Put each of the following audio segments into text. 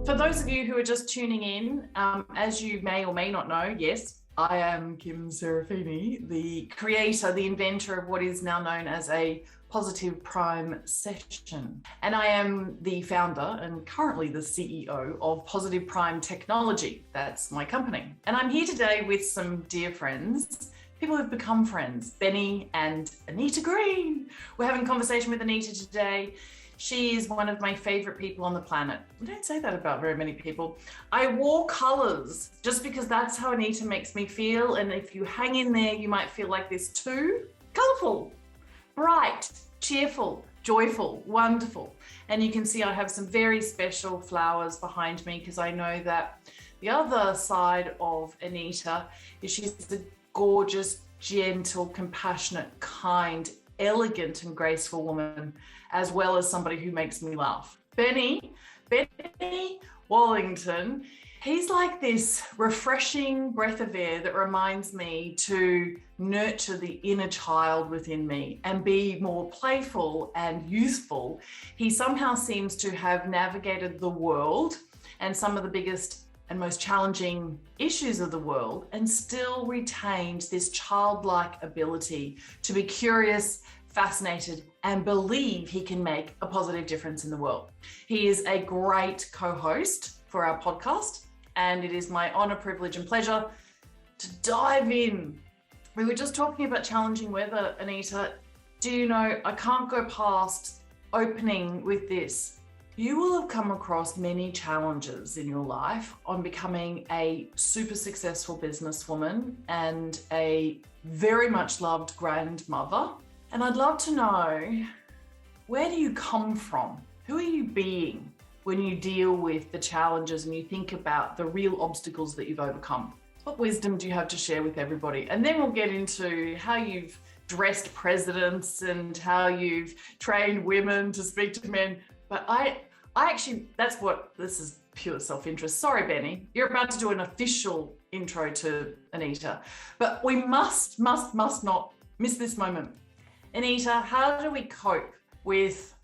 For those of you who are just tuning in, as you may or may not know, yes, I am Kim Serafini, the creator, the inventor of what is now known as a Positive Prime session. And I am the founder and currently the CEO of Positive Prime Technology. That's my company. And I'm here today with some dear friends, people who've become friends, Benny and Anita Green. We're having a conversation with Anita today. She is one of my favorite people on the planet. I don't say that about very many people. I wore colors just because that's how Anita makes me feel. And if you hang in there, you might feel like this too. Colorful, bright, cheerful, joyful, wonderful. And you can see I have some very special flowers behind me because I know that the other side of Anita is she's a gorgeous, gentle, compassionate, kind, elegant and graceful woman, as well as somebody who makes me laugh. Benny Wallington, he's like this refreshing breath of air that reminds me to nurture the inner child within me and be more playful and youthful. He somehow seems to have navigated the world and some of the biggest and most challenging issues of the world and still retained this childlike ability to be curious, fascinated, and believe he can make a positive difference in the world. He is a great co-host for our podcast, and it is my honor, privilege, and pleasure to dive in. We were just talking about challenging weather, Anita. Do you know, I can't go past opening with this. You will have come across many challenges in your life on becoming a super successful businesswoman and a very much loved grandmother. And I'd love to know, where do you come from? Who are you being when you deal with the challenges and you think about the real obstacles that you've overcome? What wisdom do you have to share with everybody? And then we'll get into how you've dressed presidents and how you've trained women to speak to men. But I actually, this is pure self-interest. Sorry, Benny, you're about to do an official intro to Anita, but we must not miss this moment. Anita, how do we cope with,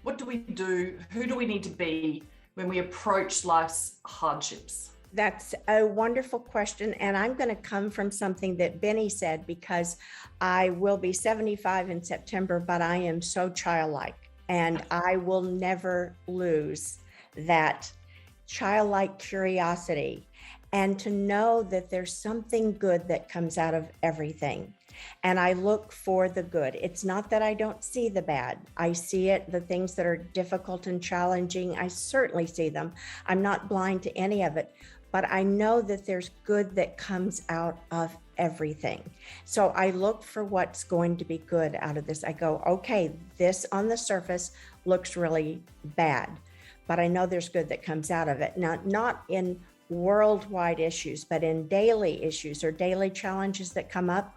what do we do? Who do we need to be when we approach life's hardships? That's a wonderful question. And I'm going to come from something that Benny said, because I will be 75 in September, but I am so childlike. And I will never lose that childlike curiosity and to know that there's something good that comes out of everything. And I look for the good. It's not that I don't see the bad. I see it, the things that are difficult and challenging. I certainly see them. I'm not blind to any of it, but I know that there's good that comes out of everything. So I look for what's going to be good out of this. I go, okay, this on the surface looks really bad, but I know there's good that comes out of it. Now, not in worldwide issues, but in daily issues or daily challenges that come up.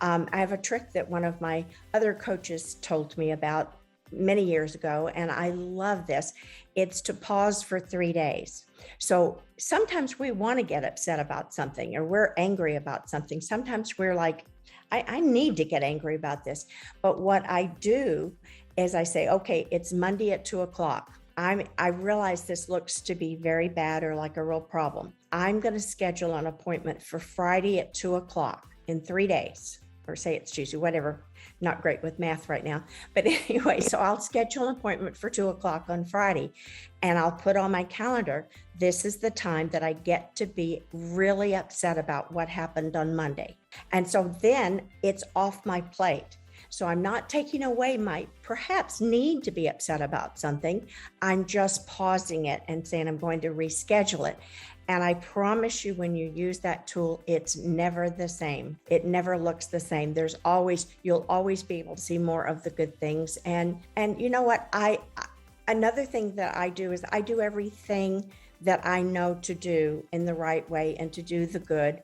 I have a trick that one of my other coaches told me about many years ago, and I love this. It's to pause for 3 days. So sometimes we want to get upset about something or we're angry about something. Sometimes we're like, I need to get angry about this. But what I do is I say, okay, it's Monday at 2:00. I realize this looks to be very bad or like a real problem. I'm going to schedule an appointment for Friday at 2:00 in 3 days, or say it's Tuesday, whatever. Not great with math right now. But anyway, so I'll schedule an appointment for 2:00 on Friday, and I'll put on my calendar, this is the time that I get to be really upset about what happened on Monday. And so then it's off my plate. So I'm not taking away my perhaps need to be upset about something. I'm just pausing it and saying I'm going to reschedule it. And I promise you, when you use that tool, it's never the same. It never looks the same. You'll always be able to see more of the good things. And you know what? Another thing that I do is I do everything that I know to do in the right way and to do the good.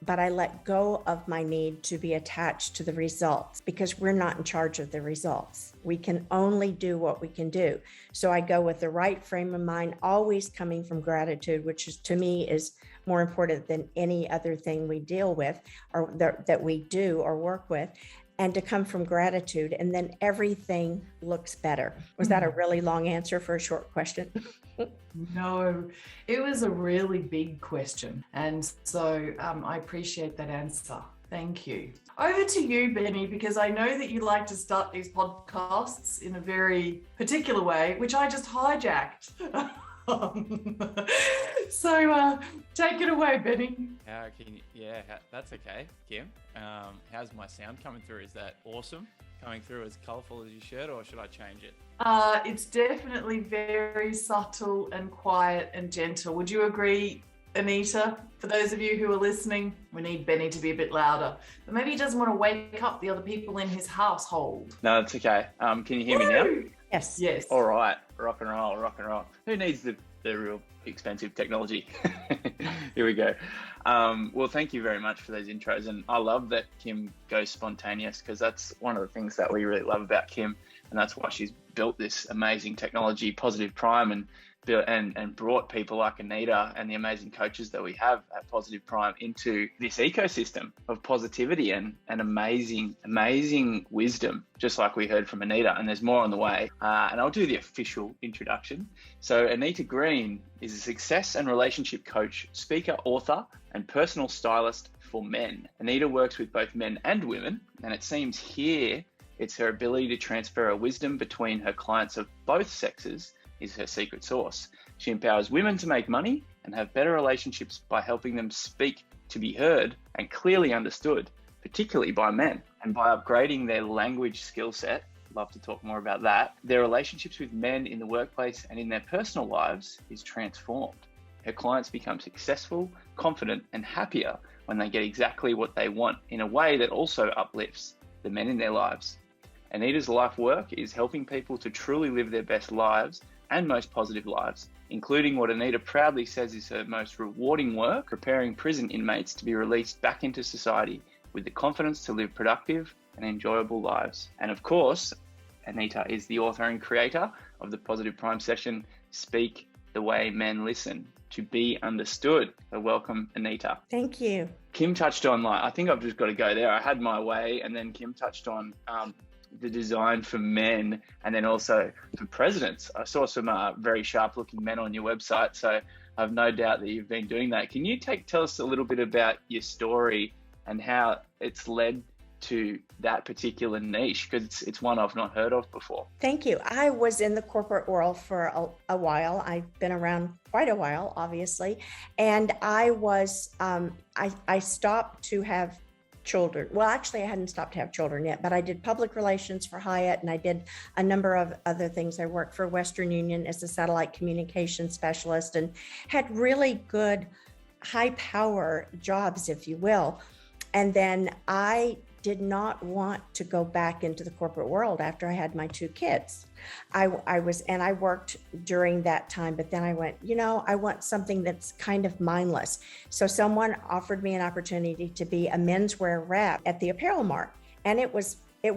But I let go of my need to be attached to the results, because we're not in charge of the results. We can only do what we can do. So I go with the right frame of mind, always coming from gratitude, which is, to me, is more important than any other thing we deal with or that we do or work with. and to come from gratitude, and then everything looks better. Was that a really long answer for a short question? No, it was a really big question. And so I appreciate that answer. Thank you. Over to you, Benny, because I know that you like to start these podcasts in a very particular way, which I just hijacked. So take it away, Benny. That's okay, Kim. How's my sound coming through? Is that awesome? Coming through as colourful as you should, or should I change it? It's definitely very subtle and quiet and gentle. Would you agree, Anita? For those of you who are listening, we need Benny to be a bit louder. But maybe he doesn't want to wake up the other people in his household. No, it's okay. Can you hear me now? Yes. Yes. All right. Rock and roll, rock and roll. Who needs the real expensive technology? Here we go. Well, thank you very much for those intros. And I love that Kim goes spontaneous, because that's one of the things that we really love about Kim. And that's why she's built this amazing technology, Positive Prime, and brought people like Anita and the amazing coaches that we have at Positive Prime into this ecosystem of positivity and amazing wisdom, just like we heard from Anita. And there's more on the way. And I'll do the official introduction. So Anita Green is a success and relationship coach, speaker, author, and personal stylist for men. Anita works with both men and women, and it seems here it's her ability to transfer her wisdom between her clients of both sexes is her secret sauce. She empowers women to make money and have better relationships by helping them speak to be heard and clearly understood, particularly by men. And by upgrading their language skill set, love to talk more about that, their relationships with men in the workplace and in their personal lives is transformed. Her clients become successful, confident, and happier when they get exactly what they want in a way that also uplifts the men in their lives. Anita's life work is helping people to truly live their best lives and most positive lives, including what Anita proudly says is her most rewarding work, preparing prison inmates to be released back into society with the confidence to live productive and enjoyable lives. And of course, Anita is the author and creator of the Positive Prime session, Speak the Way Men Listen, to be understood. So welcome, Anita. Thank you. Kim touched on, I think I've just got to go there. I had my way, and then Kim touched on the design for men and then also for presidents. I saw some very sharp looking men on your website, so I've no doubt that you've been doing that. Can you tell us a little bit about your story and how it's led to that particular niche? Because it's one I've not heard of before. Thank you. I was in the corporate world for a while. I've been around quite a while, obviously. And I was, I stopped to have children. Well, actually, I hadn't stopped to have children yet, but I did public relations for Hyatt, and I did a number of other things. I worked for Western Union as a satellite communications specialist and had really good high power jobs, if you will. And then I did not want to go back into the corporate world after I had my two kids. I worked during that time, but then I went, I want something that's kind of mindless. So someone offered me an opportunity to be a menswear rep at the apparel mart. And it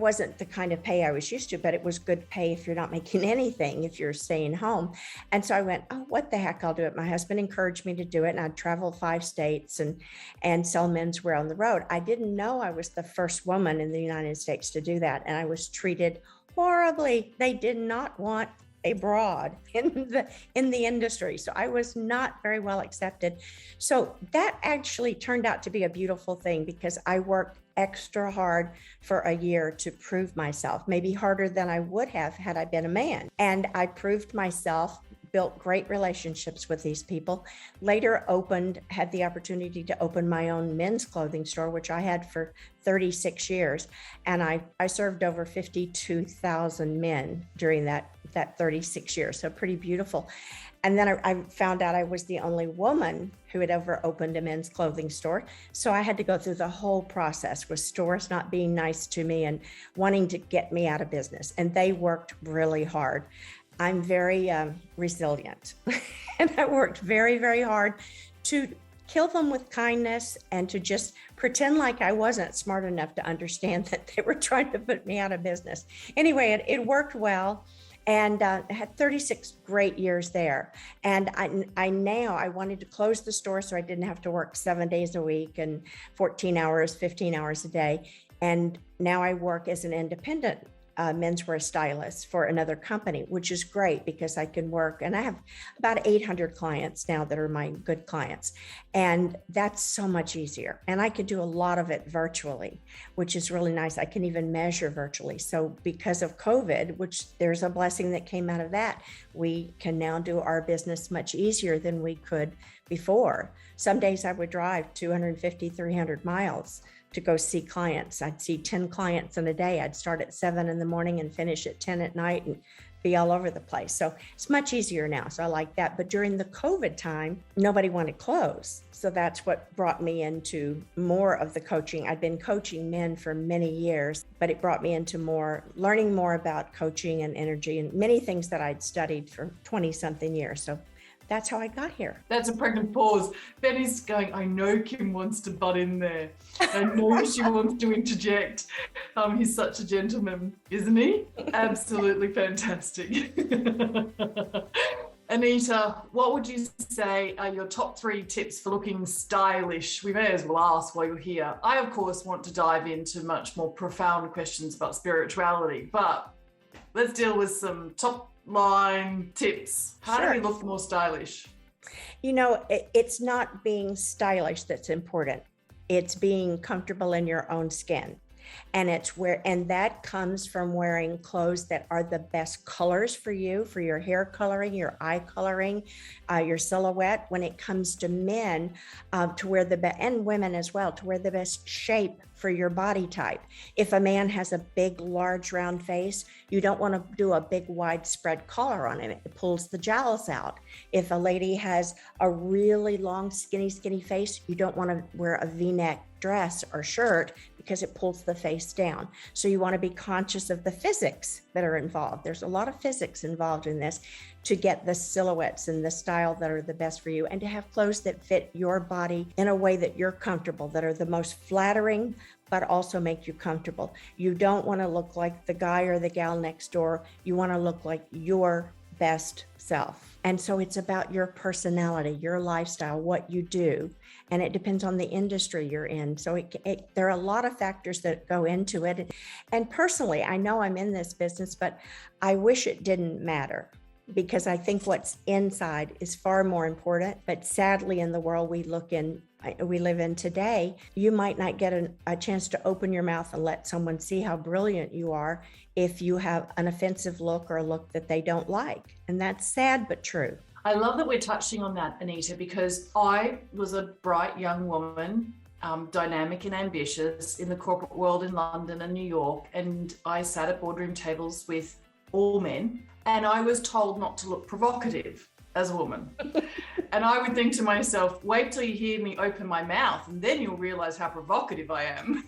wasn't the kind of pay I was used to, but it was good pay if you're not making anything, if you're staying home. And so I went, oh, what the heck, I'll do it. My husband encouraged me to do it. And I'd travel 5 states and sell menswear on the road. I didn't know I was the first woman in the United States to do that. And I was treated horribly. They did not want a broad in the industry. So I was not very well accepted. So that actually turned out to be a beautiful thing, because I worked extra hard for a year to prove myself, maybe harder than I would have had I been a man. And I proved myself, built great relationships with these people, later had the opportunity to open my own men's clothing store, which I had for 36 years. And I served over 52,000 men during that 36 years. So pretty beautiful. And then I found out I was the only woman who had ever opened a men's clothing store. So I had to go through the whole process with stores not being nice to me and wanting to get me out of business. And they worked really hard. I'm very resilient. And I worked very, very hard to kill them with kindness and to just pretend like I wasn't smart enough to understand that they were trying to put me out of business. Anyway, it worked well. And I had 36 great years there. And I wanted to close the store so I didn't have to work 7 days a week and 14 hours, 15 hours a day. And now I work as an independent menswear stylist for another company, which is great because I can work, and I have about 800 clients now that are my good clients. And that's so much easier. And I can do a lot of it virtually, which is really nice. I can even measure virtually. So because of COVID, which there's a blessing that came out of that, we can now do our business much easier than we could before. Some days I would drive 250, 300 miles to go see clients. I'd see 10 clients in a day. I'd start at 7 in the morning and finish at 10 at night and be all over the place. So it's much easier now. So I like that. But during the COVID time, nobody wanted clothes. So that's what brought me into more of the coaching. I'd been coaching men for many years, but it brought me into learning more about coaching and energy and many things that I'd studied for 20 something years. So that's how I got here. That's a pregnant pause. Benny's going, I know Kim wants to butt in there. I know she wants to interject. He's such a gentleman, isn't he? Absolutely fantastic. Anita, what would you say are your top 3 tips for looking stylish? We may as well ask while you're here. I, of course, want to dive into much more profound questions about spirituality, but let's deal with some top line tips. How do we look more stylish? You know, it's not being stylish that's important. It's being comfortable in your own skin. And that comes from wearing clothes that are the best colors for you, for your hair coloring, your eye coloring, your silhouette. When it comes to men, to wear and women as well, to wear the best shape for your body type. If a man has a big, large, round face, you don't want to do a big, widespread collar on him. It pulls the jowls out. If a lady has a really long, skinny face, you don't want to wear a V-neck dress or shirt because it pulls the face down. So you want to be conscious of the physics that are involved. There's a lot of physics involved in this to get the silhouettes and the style that are the best for you, and to have clothes that fit your body in a way that you're comfortable, that are the most flattering, but also make you comfortable. You don't want to look like the guy or the gal next door. You want to look like your best self. And so it's about your personality, your lifestyle, what you do. And it depends on the industry you're in. So there are a lot of factors that go into it. And personally, I know I'm in this business, but I wish it didn't matter, because I think what's inside is far more important. But sadly, in the world we live in today, you might not get a chance to open your mouth and let someone see how brilliant you are if you have an offensive look or a look that they don't like. And that's sad, but true. I love that we're touching on that, Anita, because I was a bright young woman, dynamic and ambitious in the corporate world in London and New York. And I sat at boardroom tables with all men, and I was told not to look provocative as a woman. And I would think to myself, wait till you hear me open my mouth, and then you'll realize how provocative I am.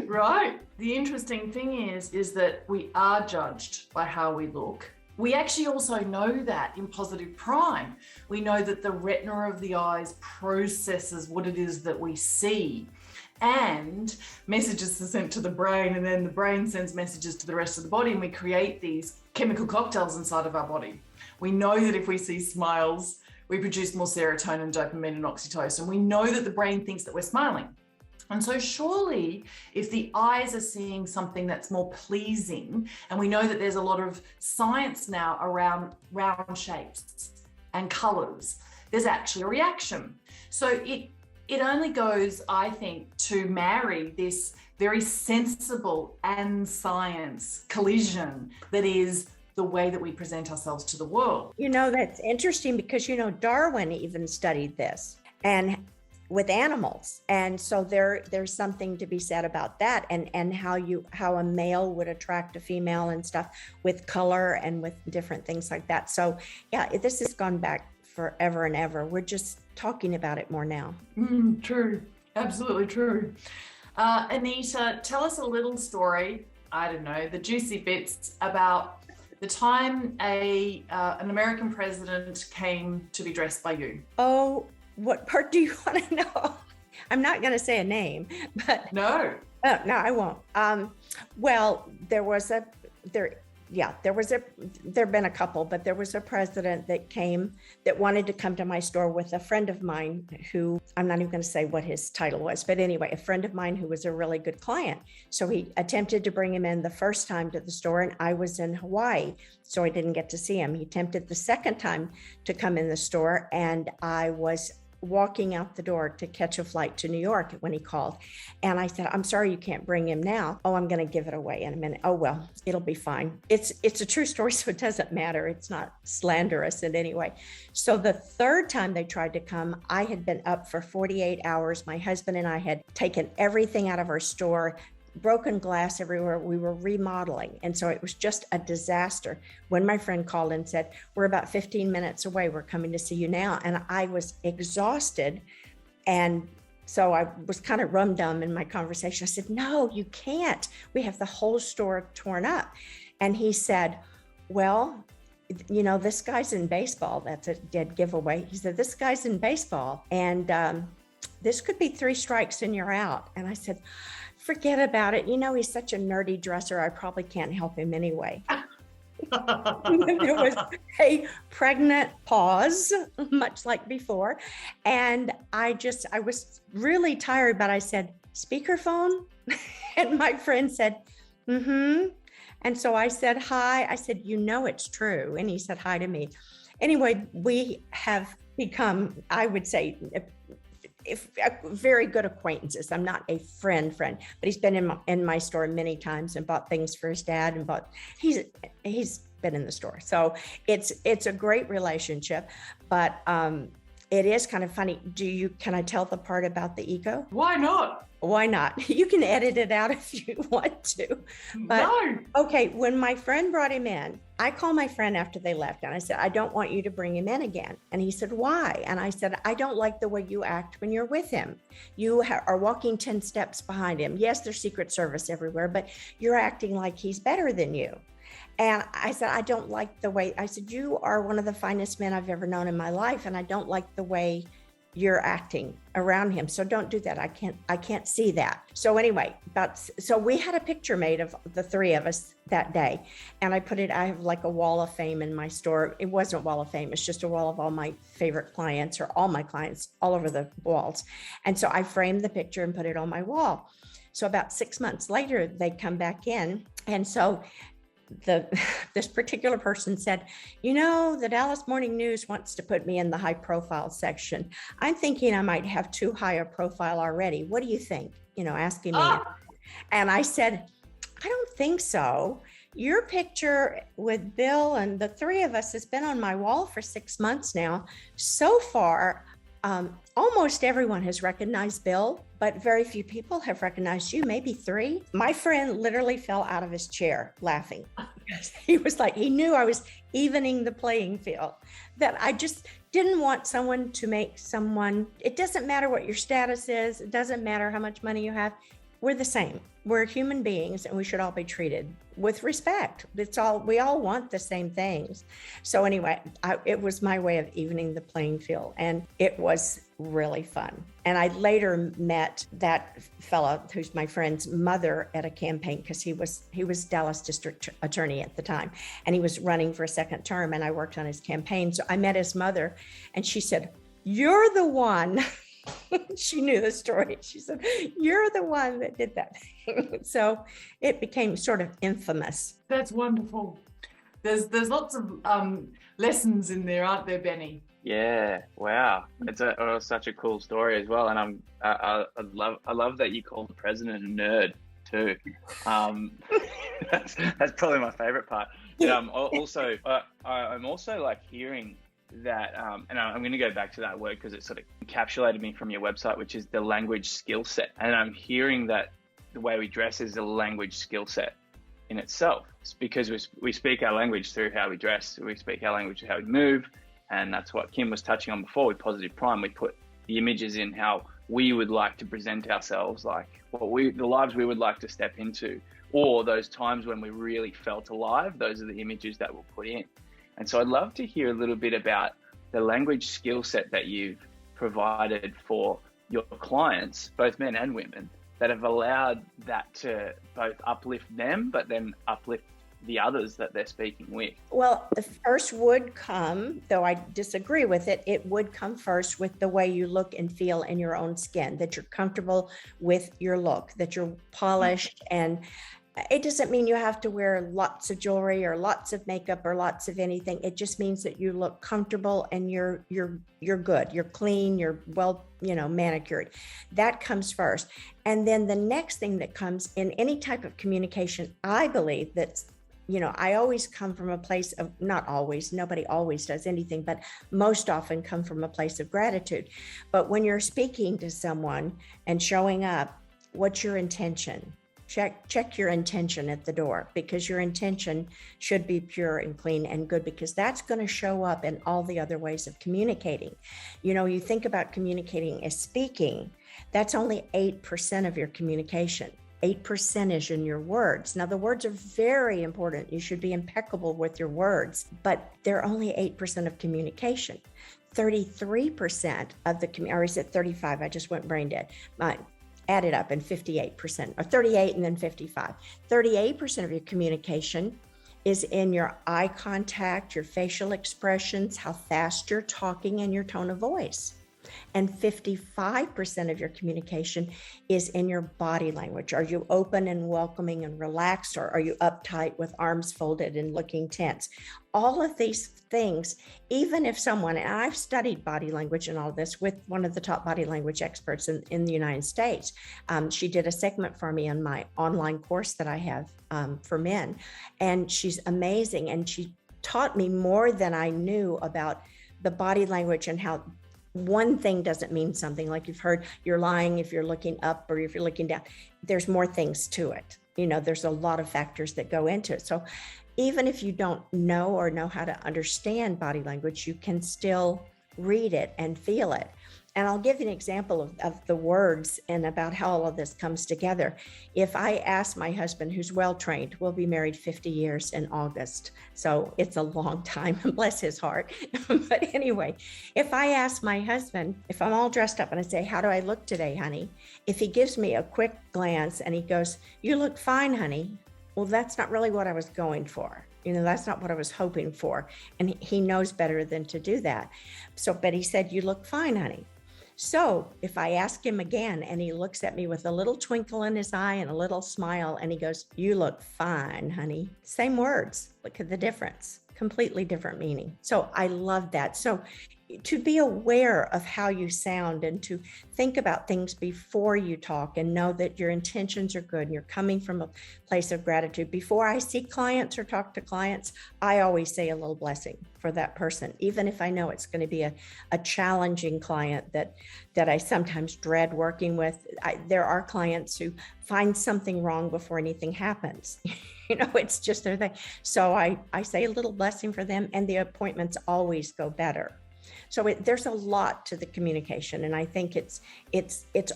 Right? The interesting thing is that we are judged by how we look. We actually also know that in positive prime. We know that the retina of the eyes processes what it is that we see, and messages are sent to the brain, and then the brain sends messages to the rest of the body, and we create these chemical cocktails inside of our body. We know that if we see smiles, we produce more serotonin, dopamine, and oxytocin. We know that the brain thinks that we're smiling. And so surely if the eyes are seeing something that's more pleasing, and we know that there's a lot of science now around round shapes and colors, there's actually a reaction. So it only goes, I think, to marry this very sensible and science collision that is the way that we present ourselves to the world. You know, that's interesting because, Darwin even studied this and with animals. And so there's something to be said about that, and how a male would attract a female and stuff with color and with different things like that. So yeah, this has gone back forever and ever. We're just talking about it more now. True. Absolutely true. Anita, tell us a little story, I don't know, the juicy bits about the time an American president came to be dressed by you. Oh, what part do you want to know? I'm not going to say a name, but no, I won't. Well, there've been a couple, but there was a president that wanted to come to my store with a friend of mine who, I'm not even going to say what his title was, but anyway, a friend of mine who was a really good client. So he attempted to bring him in the first time to the store, and I was in Hawaii, so I didn't get to see him. He attempted the second time to come in the store, and I was walking out the door to catch a flight to New York when he called. And I said, I'm sorry, you can't bring him now. Oh, I'm going to give it away in a minute. Oh, well, it'll be fine. It's a true story, so it doesn't matter. It's not slanderous in any way. So the third time they tried to come, I had been up for 48 hours. My husband and I had taken everything out of our store, broken glass everywhere. We were remodeling. And so it was just a disaster. When my friend called and said, we're about 15 minutes away, we're coming to see you now. And I was exhausted. And so I was kind of rum-dum in my conversation. I said, no, you can't. We have the whole store torn up. And he said, well, you know, this guy's in baseball. That's a dead giveaway. He said, this guy's in baseball. And this could be 3 strikes and you're out. And I said, forget about it. You know, he's such a nerdy dresser. I probably can't help him anyway. There was a pregnant pause, much like before. And I was really tired, but I said, speakerphone? And my friend said, mm-hmm. And so I said, hi. I said, you know, it's true. And he said, hi to me. Anyway, we have become, I would say, very good acquaintances. I'm not a friend, but he's been in my store many times and bought things for his dad and he's been in the store. So it's a great relationship, but it is kind of funny. Can I tell the part about the ego? Why not? Why not? You can edit it out if you want to. But, no. Okay, when my friend brought him in, I called my friend after they left and I said, I don't want you to bring him in again. And he said, why? And I said, I don't like the way you act when you're with him. You are walking 10 steps behind him. Yes, there's Secret Service everywhere, but you're acting like he's better than you. And I said, I don't like the way, I said, you are one of the finest men I've ever known in my life. And I don't like the way you're acting around him. So don't do that. I can't see that. So anyway, so we had a picture made of the 3 of us that day. And I have like a wall of fame in my store. It wasn't a wall of fame. It's just a wall of all my favorite clients or all my clients all over the walls. And so I framed the picture and put it on my wall. So about 6 months later, they come back in. And so this particular person said, you know, the Dallas Morning News wants to put me in the high profile section. I'm thinking I might have too high a profile already. What do you think? You know, asking me. And I said, I don't think so. Your picture with Bill and the 3 of us has been on my wall for 6 months now. So far, almost everyone has recognized Bill, but very few people have recognized you, maybe 3. My friend literally fell out of his chair laughing. He was like, he knew I was evening the playing field, that I just didn't want someone to make someone, it doesn't matter what your status is. It doesn't matter how much money you have. We're the same. We're human beings and we should all be treated with respect. We all want the same things. So anyway, it was my way of evening the playing field and it was really fun. And I later met that fella who's my friend's mother at a campaign because he was Dallas district attorney at the time and he was running for a second term and I worked on his campaign. So I met his mother and she said, you're the one. She knew the story. She said, you're the one that did that. So it became sort of infamous. That's wonderful. There's lots of lessons in there, aren't there, Benny? Yeah, wow. It's such a cool story as well. And I love that you called the president a nerd too. That's probably my favorite part. But I'm also like hearing that, and I'm going to go back to that word because it sort of encapsulated me from your website, which is the language skill set. And I'm hearing that the way we dress is a language skill set in itself. It's because we speak our language through how we dress. We speak our language through how we move. And that's what Kim was touching on before with Positive Prime. We put the images in how we would like to present ourselves, like the lives we would like to step into, or those times when we really felt alive. Those are the images that we'll put in. And so I'd love to hear a little bit about the language skill set that you've provided for your clients, both men and women, that have allowed that to both uplift them, but then uplift the others that they're speaking with? Well, the first would come, though I disagree with it, it would come first with the way you look and feel in your own skin, that you're comfortable with your look, that you're polished. And it doesn't mean you have to wear lots of jewelry or lots of makeup or lots of anything. It just means that you look comfortable and you're good, you're clean, you're well, manicured. That comes first. And then the next thing that comes in any type of communication, I believe that's, I always come from a place of, not always, nobody always does anything, but most often come from a place of gratitude. But when you're speaking to someone and showing up, what's your intention? Check your intention at the door, because your intention should be pure and clean and good, because that's going to show up in all the other ways of communicating. You think about communicating as speaking, that's only 8% of your communication. 8% is in your words. Now, the words are very important. You should be impeccable with your words, but they're only 8% of communication. 33% of the, or is it 35? I just went brain dead. Add it up, and 58%, or 38 and then 55. 38% of your communication is in your eye contact, your facial expressions, how fast you're talking, and your tone of voice. And 55% of your communication is in your body language. Are you open and welcoming and relaxed, or are you uptight with arms folded and looking tense? All of these things, even if someone, and I've studied body language and all this with one of the top body language experts in the United States. She did a segment for me on my online course that I have for men. And she's amazing. And she taught me more than I knew about the body language and how one thing doesn't mean something. Like you've heard, you're lying if you're looking up or if you're looking down. There's more things to it. There's a lot of factors that go into it. So even if you don't know or know how to understand body language, you can still read it and feel it. And I'll give you an example of the words and about how all of this comes together. If I ask my husband, who's well-trained, we'll be married 50 years in August. So it's a long time, bless his heart. But anyway, if I ask my husband, if I'm all dressed up and I say, how do I look today, honey? If he gives me a quick glance and he goes, you look fine, honey. Well, that's not really what I was going for. That's not what I was hoping for. And he knows better than to do that. So, but he said, you look fine, honey. So if I ask him again and he looks at me with a little twinkle in his eye and a little smile and he goes, you look fine, honey. Same words. Look at the difference. Completely different meaning. So I love that. So to be aware of how you sound and to think about things before you talk and know that your intentions are good and you're coming from a place of gratitude. Before I see clients or talk to clients, I always say a little blessing for that person, even if I know it's going to be a challenging client that I sometimes dread working with. There are clients who find something wrong before anything happens. It's just their thing. So I say a little blessing for them, and the appointments always go better. So there's a lot to the communication, and I think it's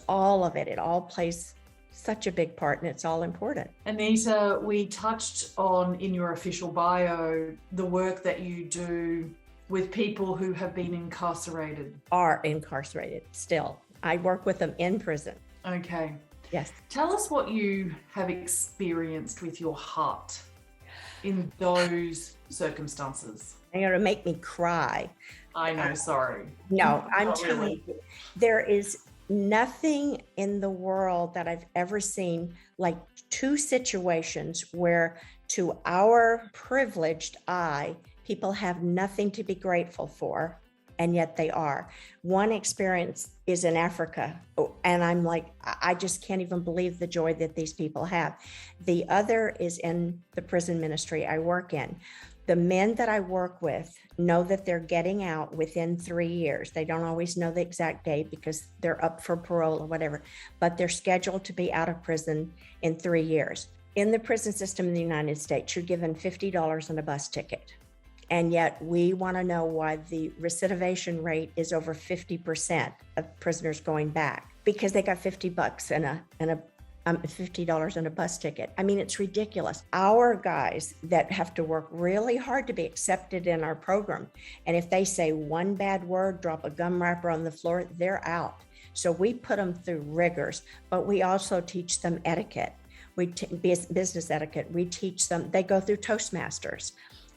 all of it. It all plays such a big part, and it's all important. Anita, we touched on in your official bio the work that you do with people who have been incarcerated. Are incarcerated still. I work with them in prison. Okay. Yes. Tell us what you have experienced with your heart in those circumstances. You're going to make me cry. I know, sorry. No, I'm telling you, there is nothing in the world that I've ever seen like two situations where, to our privileged eye, people have nothing to be grateful for, and yet they are. One experience is in Africa, and I'm like, I just can't even believe the joy that these people have. The other is in the prison ministry I work in. The men that I work with know that they're getting out within 3 years. They don't always know the exact date because they're up for parole or whatever, but they're scheduled to be out of prison in 3 years. In the prison system in the United States, you're given $50 on a bus ticket. And yet we want to know why the recidivation rate is over 50% of prisoners going back, because they got $50 and a $50 on a bus ticket. I mean, it's ridiculous. Our guys that have to work really hard to be accepted in our program, and if they say one bad word, drop a gum wrapper on the floor, they're out. So we put them through rigors, but we also teach them etiquette. business etiquette. We teach them, they go through Toastmasters,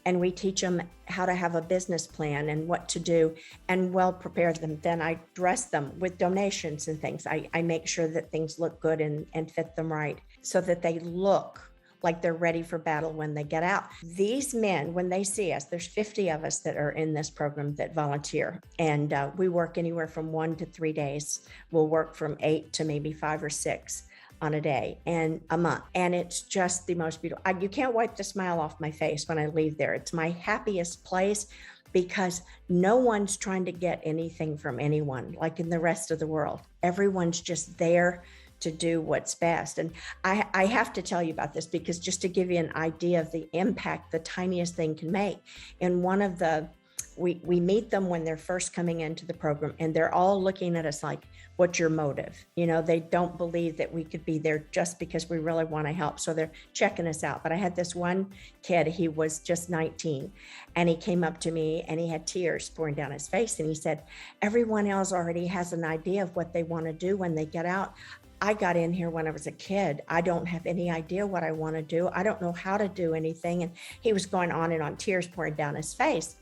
and we teach them how to have a business plan and what to do, and well prepare them. Then I dress them with donations and things. I make sure that things look good and fit them right, so that they look like they're ready for battle when they get out. These men, when they see us, there's 50 of us that are in this program that volunteer. And we work anywhere from 1 to 3 days. We'll work from 8 to maybe 5 or 6 on a day and a month. And it's just the most beautiful. You can't wipe the smile off my face when I leave there. It's my happiest place, because no one's trying to get anything from anyone like in the rest of the world. Everyone's just there to do what's best. And I have to tell you about this, because just to give you an idea of the impact the tiniest thing can make. In one of the, we meet them when they're first coming into the program, and they're all looking at us like, what's your motive? You know, they don't believe that we could be there just because we really want to help. So they're checking us out. But I had this one kid, he was just 19, and he came up to me and he had tears pouring down his face. And he said, everyone else already has an idea of what they want to do when they get out. I got in here when I was a kid. I don't have any idea what I want to do. I don't know how to do anything. And he was going on and on, tears pouring down his face.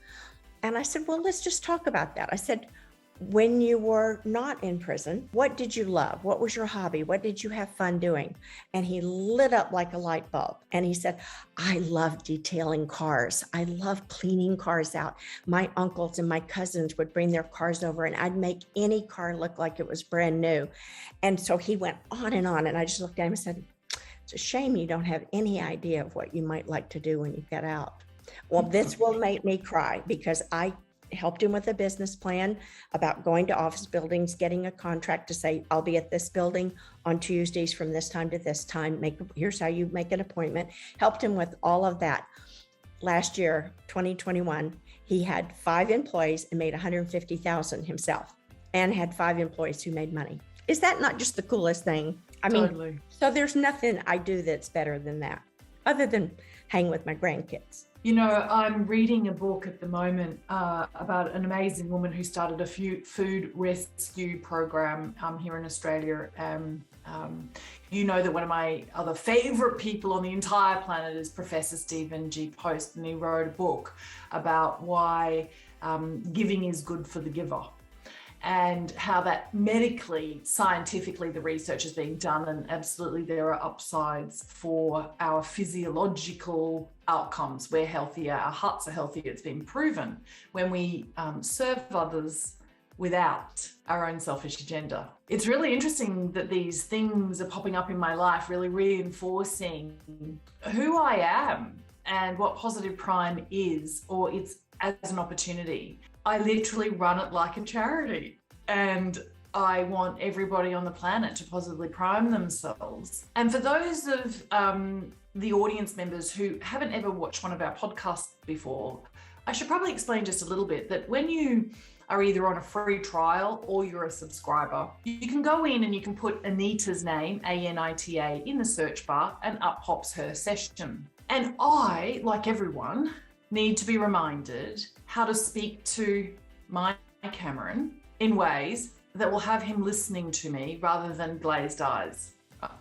And I said, well, let's just talk about that. I said, when you were not in prison, what did you love? What was your hobby? What did you have fun doing? And he lit up like a light bulb. And he said, I love detailing cars. I love cleaning cars out. My uncles and my cousins would bring their cars over, and I'd make any car look like it was brand new. And so he went on. And I just looked at him and said, it's a shame you don't have any idea of what you might like to do when you get out. Well, this will make me cry, because I helped him with a business plan about going to office buildings, getting a contract to say, I'll be at this building on Tuesdays from this time to this time. Here's how you make an appointment. Helped him with all of that. Last year, 2021, he had 5 employees and made $150,000 himself, and had 5 employees who made money. Is that not just the coolest thing? I mean, totally. So there's nothing I do that's better than that, other than hang with my grandkids. You know, I'm reading a book at the moment about an amazing woman who started a food rescue program here in Australia. You know that one of my other favorite people on the entire planet is Professor Stephen G. Post, and he wrote a book about why giving is good for the giver, and how that medically, scientifically, the research is being done, and absolutely there are upsides for our physiological outcomes. We're healthier, our hearts are healthier. It's been proven when we serve others without our own selfish agenda. It's really interesting that these things are popping up in my life, really reinforcing who I am and what Positive Prime is, or it's as an opportunity. I literally run it like a charity, and I want everybody on the planet to positively prime themselves. And for those of the audience members who haven't ever watched one of our podcasts before, I should probably explain just a little bit that when you are either on a free trial or you're a subscriber, you can go in and you can put Anita's name, Anita, in the search bar, and up pops her session. And I, like everyone, need to be reminded how to speak to my Cameron in ways that will have him listening to me rather than glazed eyes.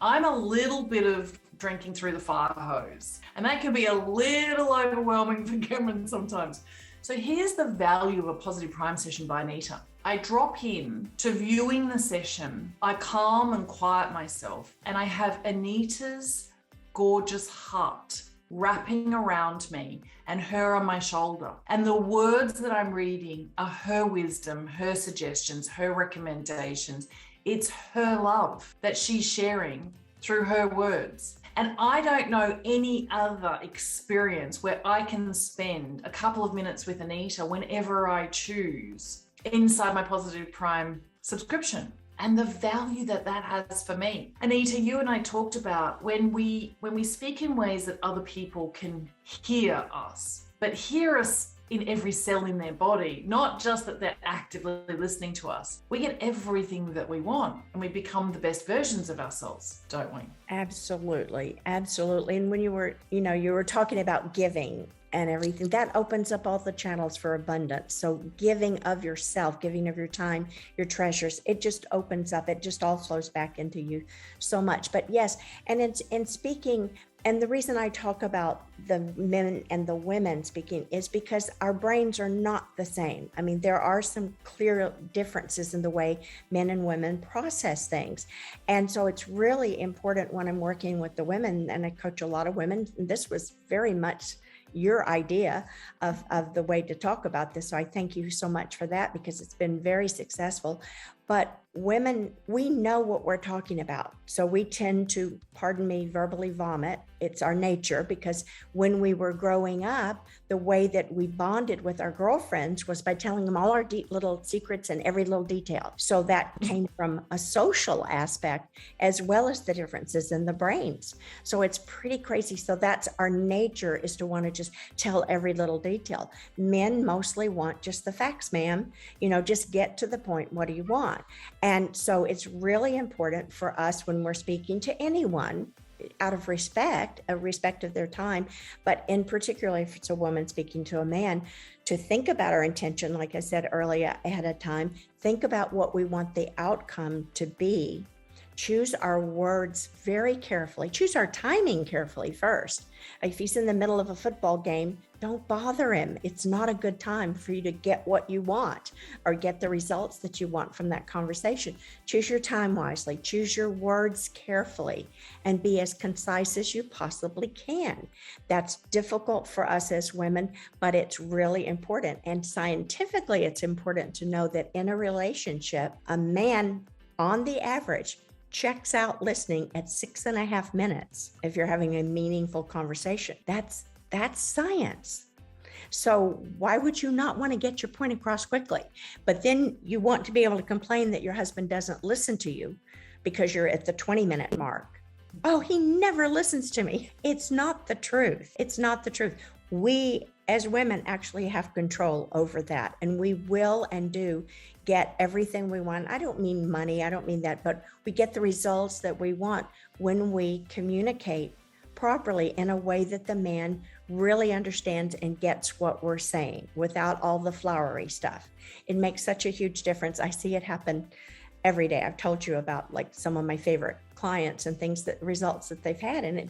I'm a little bit of drinking through the fire hose, and that can be a little overwhelming for Cameron sometimes. So here's the value of a Positive Prime session by Anita. I drop in to viewing the session, I calm and quiet myself, and I have Anita's gorgeous heart wrapping around me and her on my shoulder. And the words that I'm reading are her wisdom, her suggestions, her recommendations. It's her love that she's sharing through her words. And I don't know any other experience where I can spend a couple of minutes with Anita whenever I choose inside my Positive Prime subscription, and the value that that has for me. Anita, you and I talked about when we speak in ways that other people can hear us, but hear us in every cell in their body, not just that they're actively listening to us. We get everything that we want, and we become the best versions of ourselves, don't we? Absolutely, absolutely. And when you were talking about giving, and everything, that opens up all the channels for abundance. So giving of yourself, giving of your time, your treasures, it just opens up. It just all flows back into you so much. But yes, and it's in speaking, and the reason I talk about the men and the women speaking is because our brains are not the same. I mean, there are some clear differences in the way men and women process things. And so it's really important when I'm working with the women, and I coach a lot of women, and this was very much your idea of the way to talk about this. So I thank you so much for that, because it's been very successful. But women, we know what we're talking about. So we tend to, pardon me, verbally vomit. It's our nature, because when we were growing up, the way that we bonded with our girlfriends was by telling them all our deep little secrets and every little detail. So that came from a social aspect, as well as the differences in the brains. So it's pretty crazy. So that's our nature, is to want to just tell every little detail. Men mostly want just the facts, ma'am. Just get to the point. What do you want? And so it's really important for us when we're speaking to anyone, out of respect, a respect of their time, but in particular, if it's a woman speaking to a man, to think about our intention, like I said earlier, ahead of time, think about what we want the outcome to be. Choose our words very carefully. Choose our timing carefully first. If he's in the middle of a football game, don't bother him. It's not a good time for you to get what you want or get the results that you want from that conversation. Choose your time wisely. Choose your words carefully, and be as concise as you possibly can. That's difficult for us as women, but it's really important. And scientifically, it's important to know that in a relationship, a man, on the average, checks out listening at 6.5 minutes if you're having a meaningful conversation. That's science. So why would you not want to get your point across quickly? But then you want to be able to complain that your husband doesn't listen to you because you're at the 20-minute mark. Oh, he never listens to me. It's not the truth. It's not the truth. We as women actually have control over that, and we will and do get everything we want. I don't mean money, I don't mean that, but we get the results that we want when we communicate properly in a way that the man really understands and gets what we're saying without all the flowery stuff. It makes such a huge difference. I see it happen every day. I've told you about like some of my favorite clients and things, that results that they've had, and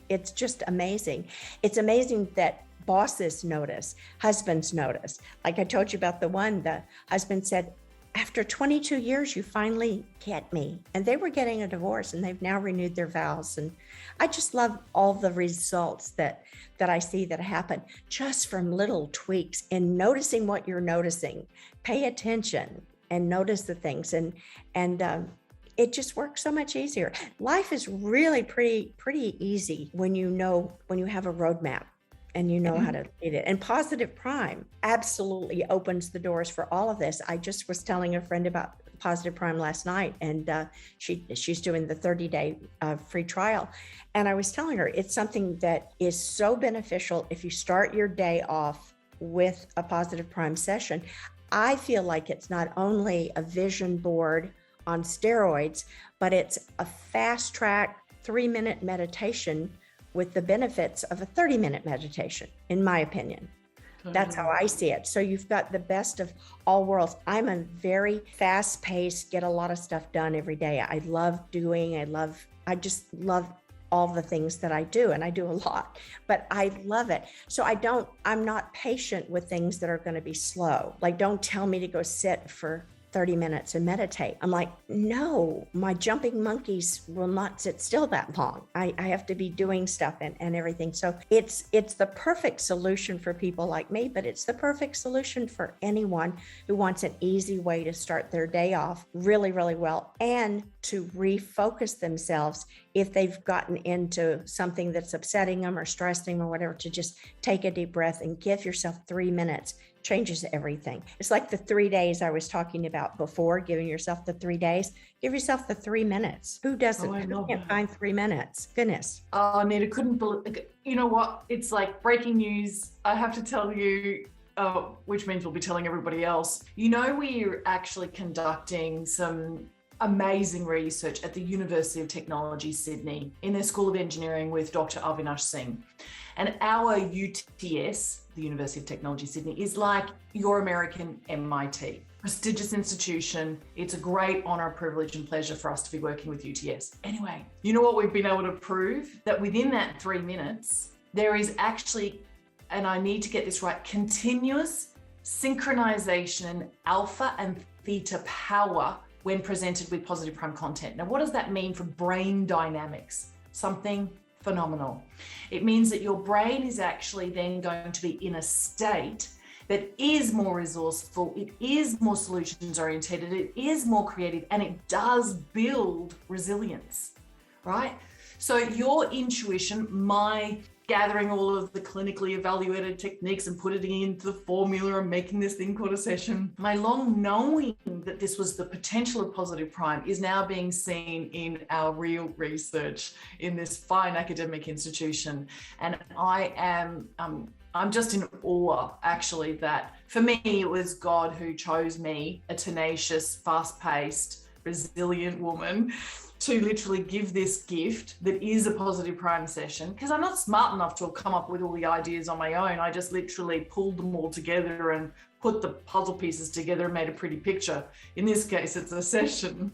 it's just amazing. It's amazing that bosses notice, husbands notice. Like I told you about the husband said, after 22 years, you finally get me. And they were getting a divorce, and they've now renewed their vows. And I just love all the results that I see that happen just from little tweaks and noticing what you're noticing. Pay attention and notice the things. And it just works so much easier. Life is really pretty easy when you have a roadmap and you know how to lead it. And Positive Prime absolutely opens the doors for all of this. I just was telling a friend about Positive Prime last night, and she's doing the 30-day free trial. And I was telling her it's something that is so beneficial if you start your day off with a Positive Prime session. I feel like it's not only a vision board on steroids, but it's a fast track 3-minute meditation with the benefits of a 30-minute meditation, in my opinion. That's how I see it. So you've got the best of all worlds. I'm a very fast-paced, get a lot of stuff done every day. I just love all the things that I do, and I do a lot, but I love it. So I'm not patient with things that are going to be slow. Like, don't tell me to go sit for 30 minutes and meditate. I'm like, no, my jumping monkeys will not sit still that long. I have to be doing stuff and everything. So it's the perfect solution for people like me, but it's the perfect solution for anyone who wants an easy way to start their day off really, really well, and to refocus themselves if they've gotten into something that's upsetting them or stressing them or whatever, to just take a deep breath and give yourself 3 minutes. Changes everything. It's like the 3 days I was talking about before, giving yourself the 3 days. Give yourself the 3 minutes. Who doesn't? Who can't find 3 minutes? Goodness. Oh, Anita, couldn't believe, you know what? It's like breaking news. I have to tell you, which means we'll be telling everybody else. We're actually conducting some amazing research at the University of Technology, Sydney, in their School of Engineering with Dr. Avinash Singh. And our UTS, the University of Technology, Sydney, is like your American MIT. Prestigious institution. It's a great honor, privilege, and pleasure for us to be working with UTS. Anyway, you know what we've been able to prove? That within that 3 minutes, there is actually, and I need to get this right, continuous synchronization, alpha and theta power when presented with positive prime content. Now, what does that mean for brain dynamics? Something phenomenal. It means that your brain is actually then going to be in a state that is more resourceful, it is more solutions oriented, it is more creative, and it does build resilience, right? So your intuition, my gathering all of the clinically evaluated techniques and putting it into the formula and making this thing called a session, my long knowing that this was the potential of positive prime is now being seen in our real research in this fine academic institution. And I'm just in awe, actually, that for me, it was God who chose me, a tenacious, fast-paced, resilient woman, to literally give this gift that is a positive prime session, because I'm not smart enough to have come up with all the ideas on my own. I just literally pulled them all together and put the puzzle pieces together and made a pretty picture. In this case, it's a session.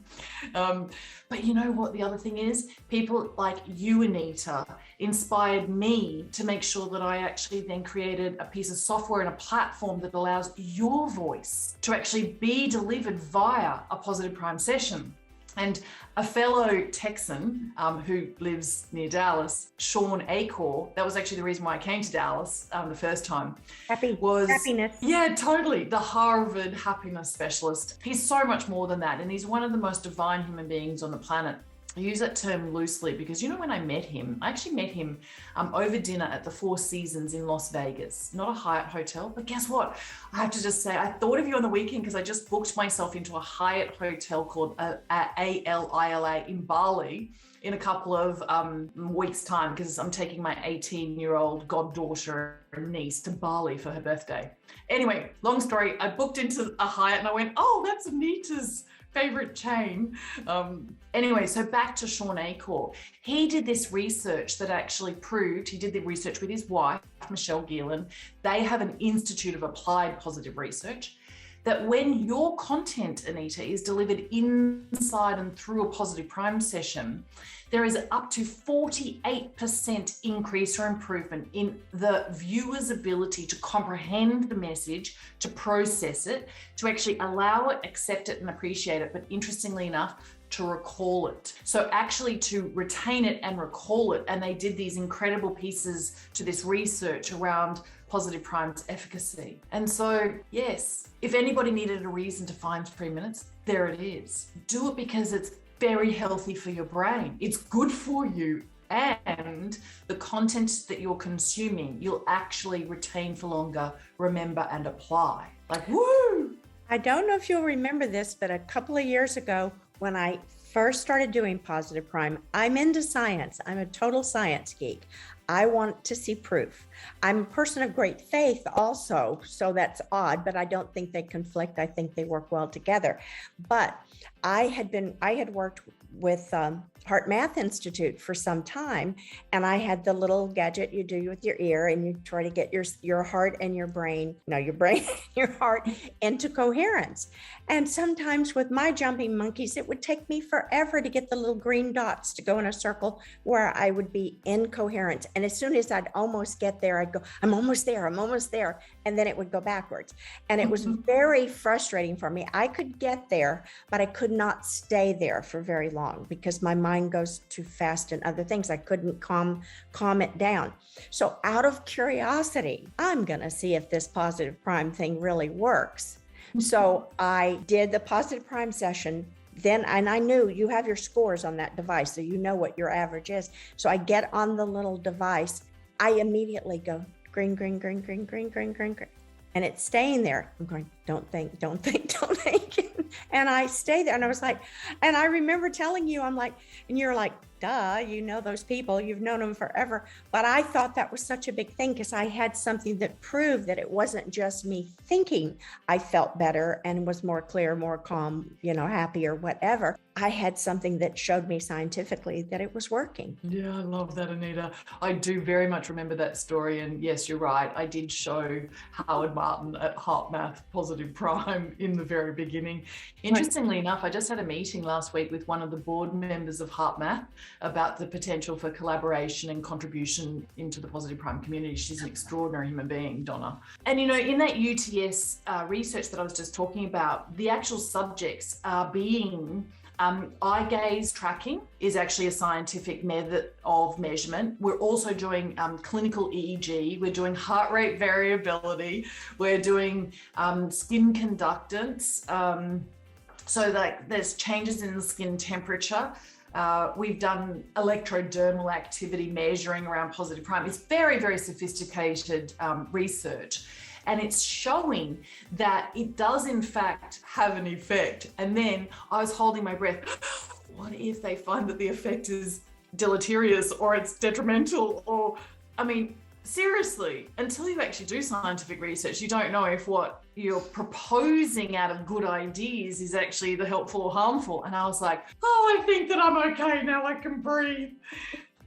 But you know what the other thing is? People like you, Anita, inspired me to make sure that I actually then created a piece of software and a platform that allows your voice to actually be delivered via a positive prime session. And a fellow Texan who lives near Dallas, Sean Acor, that was actually the reason why I came to Dallas the first time. Happiness. Yeah, totally. The Harvard happiness specialist. He's so much more than that. And he's one of the most divine human beings on the planet. I use that term loosely because, you know, when I actually met him over dinner at the Four Seasons in Las Vegas, not a Hyatt hotel, but guess what? I have to just say, I thought of you on the weekend because I just booked myself into a Hyatt hotel called ALILA in Bali in a couple of weeks' time, because I'm taking my 18-year-old goddaughter and niece to Bali for her birthday. Anyway, long story, I booked into a Hyatt and I went, oh, that's Anita's favorite chain. Anyway, so back to Sean Acor. He did this research that actually proved, he did the research with his wife, Michelle Geelan. They have an Institute of Applied Positive Research, that when your content, Anita, is delivered inside and through a positive prime session, there is up to 48% increase or improvement in the viewer's ability to comprehend the message, to process it, to actually allow it, accept it, and appreciate it. But interestingly enough, to recall it. So actually to retain it and recall it. And they did these incredible pieces to this research around positive prime's efficacy. And so, yes, if anybody needed a reason to find 3 minutes, there it is. Do it because it's very healthy for your brain. It's good for you. And the content that you're consuming, you'll actually retain for longer, remember, and apply. Like, woo! I don't know if you'll remember this, but a couple of years ago, when I first started doing positive prime, I'm into science. I'm a total science geek. I want to see proof. I'm a person of great faith also, so that's odd, but I don't think they conflict. I think they work well together. But I had worked with Heart Math Institute for some time, and I had the little gadget you do with your ear, and you try to get your heart and your brain, your heart into coherence. And sometimes with my jumping monkeys, it would take me forever to get the little green dots to go in a circle where I would be in coherence. And as soon as I'd almost get there, I'd go, I'm almost there. And then it would go backwards. And it was very frustrating for me. I could get there, but I could not stay there for very long because my mind goes too fast and other things. I couldn't calm it down. So out of curiosity, I'm going to see if this positive prime thing really works. So I did the positive prime session. Then, and I knew you have your scores on that device, so you know what your average is. So I get on the little device. I immediately go green, green, green, green, green, green, green, green. And it's staying there. I'm going, don't think, don't think, don't think. And I stayed there and I was like, and I remember telling you, I'm like, and you're like, duh, you know those people, you've known them forever. But I thought that was such a big thing because I had something that proved that it wasn't just me thinking I felt better and was more clear, more calm, happy or whatever. I had something that showed me scientifically that it was working. Yeah, I love that, Anita. I do very much remember that story. And yes, you're right. I did show Howard Martin at HeartMath Positive Prime in the very beginning. Interestingly enough, I just had a meeting last week with one of the board members of HeartMath about the potential for collaboration and contribution into the Positive Prime community. She's an extraordinary human being, Donna. And, in that UTS research that I was just talking about, the actual subjects are being eye gaze tracking is actually a scientific method of measurement. We're also doing clinical EEG. We're doing heart rate variability. We're doing skin conductance. So that there's changes in the skin temperature. We've done electrodermal activity measuring around Positive Prime. It's very, very sophisticated research. And it's showing that it does in fact have an effect. And then I was holding my breath. What if they find that the effect is deleterious or it's detrimental? Or, seriously, until you actually do scientific research, you don't know if what you're proposing out of good ideas is actually the helpful or harmful. And I was like, I think that I'm okay now. I can breathe.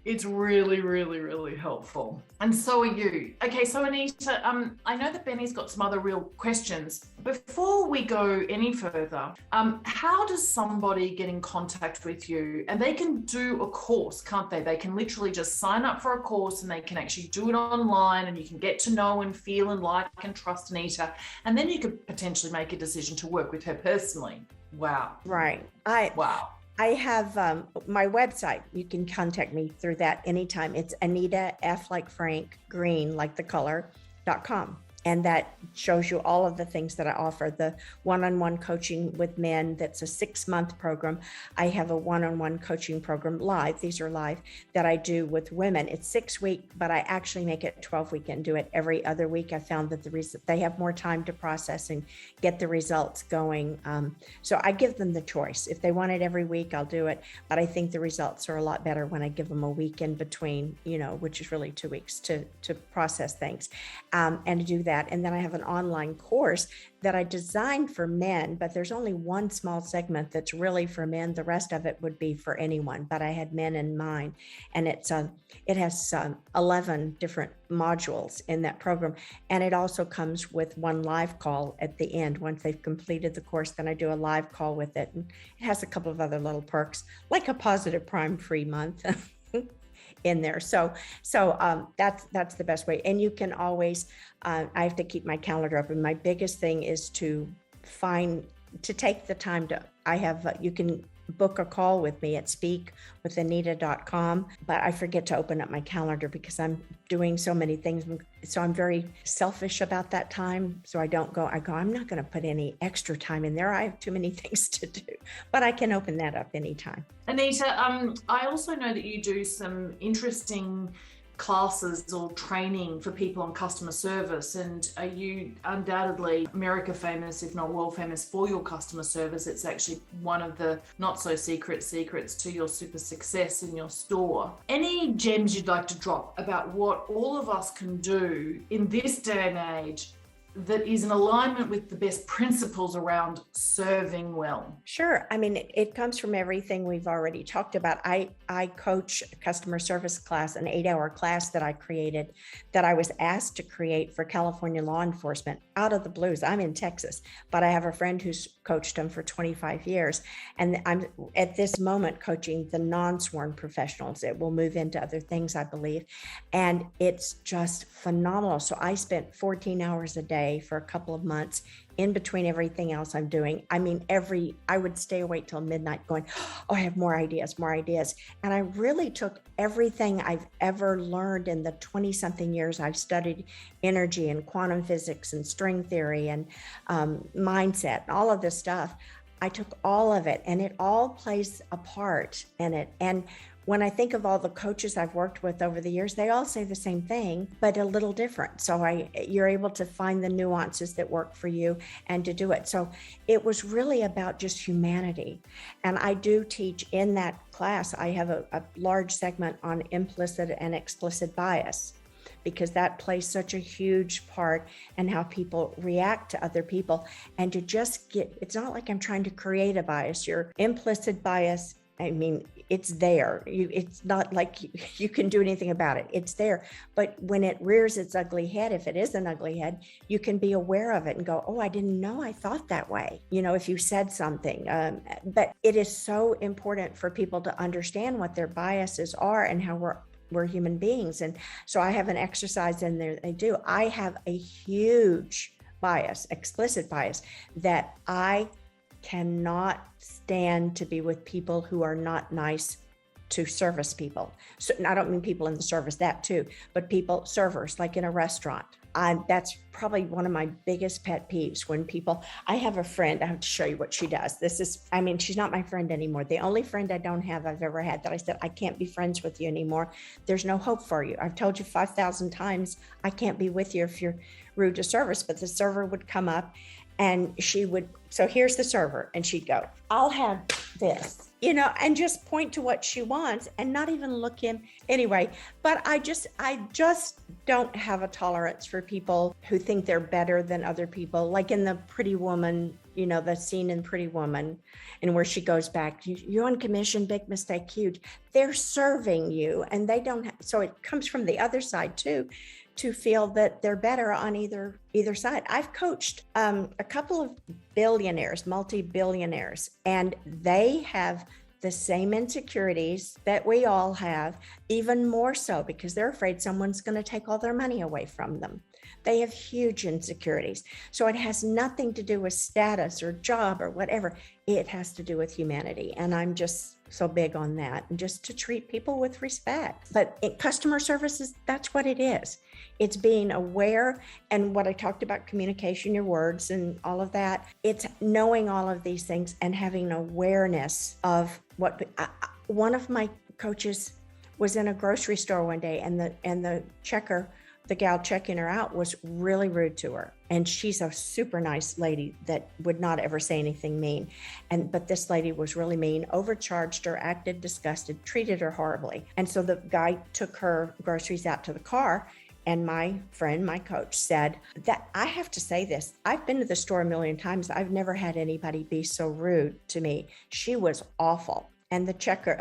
It's really, really, really helpful. And so are you. Okay, so Anita, I know that Benny's got some other real questions. Before we go any further, how does somebody get in contact with you? And they can do a course, can't they? They can literally just sign up for a course and they can actually do it online and you can get to know and feel and like and trust Anita. And then you could potentially make a decision to work with her personally. Wow. Right. Wow. I have my website. You can contact me through that anytime. It's Anita, F like Frank, Green like the color.com. And that shows you all of the things that I offer. The one-on-one coaching with men, that's a 6-month program. I have a one-on-one coaching program live. These are live that I do with women. It's 6 week, but I actually make it 12-week and do it every other week. I found that they have more time to process and get the results going. So I give them the choice. If they want it every week, I'll do it. But I think the results are a lot better when I give them a week in between, which is really 2 weeks to process things and to do that. And then I have an online course that I designed for men, but there's only one small segment that's really for men. The rest of it would be for anyone, but I had men in mind. And it has 11 different modules in that program. And it also comes with one live call at the end. Once they've completed the course, then I do a live call with it. And it has a couple of other little perks, like a Positive Prime free month. In there. So that's the best way. And you can always, I have to keep my calendar open. My biggest thing is to take the time you can book a call with me at speakwithanita.com, but I forget to open up my calendar because I'm doing so many things. So I'm very selfish about that time. So I go, I'm not going to put any extra time in there. I have too many things to do, but I can open that up anytime. Anita, I also know that you do some interesting classes or training for people on customer service, and are you undoubtedly America famous, if not world famous, for your customer service? It's actually one of the not so secrets to your super success in your store. Any gems you'd like to drop about what all of us can do in this day and age that is in alignment with the best principles around serving well? Sure. It comes from everything we've already talked about. I coach a customer service class, an 8-hour class that I created, that I was asked to create for California law enforcement out of the blues. I'm in Texas, but I have a friend who's coached them for 25 years. And I'm at this moment coaching the non-sworn professionals. It will move into other things, I believe. And it's just phenomenal. So I spent 14 hours a day for a couple of months in between everything else I'm doing. I would stay awake till midnight going, I have more ideas. And I really took everything I've ever learned in the 20 something years I've studied energy and quantum physics and string theory and mindset and all of this stuff. I took all of it and it all plays a part in it. And when I think of all the coaches I've worked with over the years, they all say the same thing, but a little different. So you're able to find the nuances that work for you and to do it. So it was really about just humanity. And I do teach in that class, I have a large segment on implicit and explicit bias, because that plays such a huge part in how people react to other people. And to just it's not like I'm trying to create a bias. Your implicit bias, I mean, it's there. It's not like you can do anything about it. It's there. But when it rears its ugly head, if it is an ugly head, you can be aware of it and go, oh, I didn't know I thought that way. If you said something. But it is so important for people to understand what their biases are and how we're human beings. And so I have an exercise in there. I have a huge bias, explicit bias, that I cannot stand to be with people who are not nice to service people. So I don't mean people in the service, that too, but servers, like in a restaurant. That's probably one of my biggest pet peeves when I have a friend, I have to show you what she does. She's not my friend anymore. The only friend I've ever had that I said, I can't be friends with you anymore. There's no hope for you. I've told you 5,000 times, I can't be with you if you're rude to service. But the server would come up and so here's the server, and she'd go, I'll have this, and just point to what she wants and not even look him anyway. But I just don't have a tolerance for people who think they're better than other people. Like in the Pretty Woman, the scene in Pretty Woman, and where she goes back, you're on commission, big mistake, huge. They're serving you, and they don't so it comes from the other side too, to feel that they're better on either side. I've coached a couple of billionaires, multi-billionaires, and they have the same insecurities that we all have, even more so because they're afraid someone's going to take all their money away from them. They have huge insecurities. So it has nothing to do with status or job or whatever. It has to do with humanity. And I'm just so big on that, and just to treat people with respect. But customer services, that's what it is. It's being aware, and what I talked about, communication, your words and all of that. It's knowing all of these things and having awareness of what. One of my coaches was in a grocery store one day, and the checker, the gal checking her out, was really rude to her. And she's a super nice lady that would not ever say anything mean. But this lady was really mean, overcharged her, acted disgusted, treated her horribly. And so the guy took her groceries out to the car. And my friend, my coach, said that, I have to say this, I've been to the store a million times. I've never had anybody be so rude to me. She was awful. And the checker,